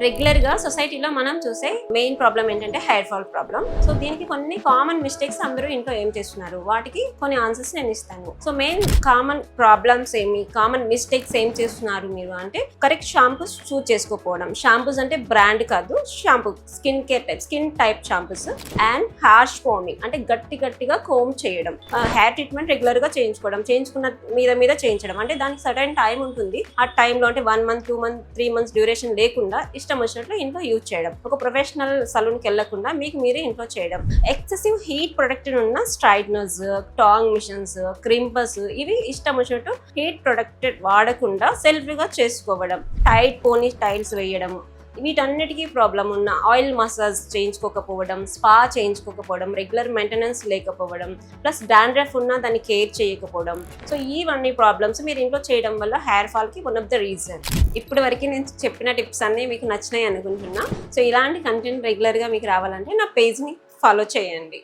Regular గా సొసైటీలో మనం చూసే మెయిన్ ప్రాబ్లం ఏంటంటే హెయిర్ ఫాల్ ప్రాబ్లం. సో దీనికి కొన్ని కామన్ మిస్టేక్స్ అందరూ ఇంట్లో ఏం చేస్తున్నారు, వాటికి కొన్ని ఆన్సర్స్ నేను ఇస్తాను. సో మెయిన్ కామన్ ప్రాబ్లమ్స్ ఏమి, కామన్ మిస్టేక్స్ ఏం చేస్తున్నారు మీరు అంటే, కరెక్ట్ షాంపూస్ చూస్ చేసుకోకపోవడం. షాంపూస్ అంటే బ్రాండ్ కాదు, shampoo skin care type, skin type shampoos. And harsh combing అంటే గట్టిగా కోమ్ చేయడం. హెయిర్ ట్రీట్మెంట్ రెగ్యులర్ గా చేయించుకున్న మీద చేయించడం. అంటే దానికి సర్టైన్ టైం ఉంటుంది. ఆ టైంలో అంటే 1 month 2 months 3 months డ్యూరేషన్ లేకుండా ఇష్టం వచ్చినట్లు ఇంట్లో యూజ్ చేయడం. ఒక ప్రొఫెషనల్ సలూన్కి వెళ్లకుండా మీకు మీరే ఇంట్లో చేయడం. ఎక్సెసివ్ హీట్ ప్రొడక్ట్ ఉన్న స్ట్రైట్నర్స్, టాంగ్ మిషన్స్, క్రింపర్స్ ఇవి ఇష్టం వచ్చినట్టు హీట్ ప్రొడక్టెడ్ వాడకుండా సెల్ఫ్ గా చేసుకోవడం. టైట్ పోనీ స్టైల్స్ వేయడం. వీటన్నిటికీ ప్రాబ్లం ఉన్న ఆయిల్ మసాజ్ చేయించుకోకపోవడం, స్పా చేయించుకోకపోవడం, రెగ్యులర్ మెయింటెనెన్స్ లేకపోవడం, ప్లస్ డాండ్రఫ్ ఉన్న దాన్ని కేర్ చేయకపోవడం. సో ఇవన్నీ ప్రాబ్లమ్స్ మీరు ఇంట్లో చేయడం వల్ల హెయిర్ ఫాల్కి వన్ ఆఫ్ ద రీజన్. ఇప్పటి వరకు నేను చెప్పిన టిప్స్ అన్నీ మీకు నచ్చినాయి అనుకుంటున్నా. సో ఇలాంటి కంటెంట్ రెగ్యులర్గా మీకు రావాలంటే నా పేజ్ని ఫాలో చేయండి.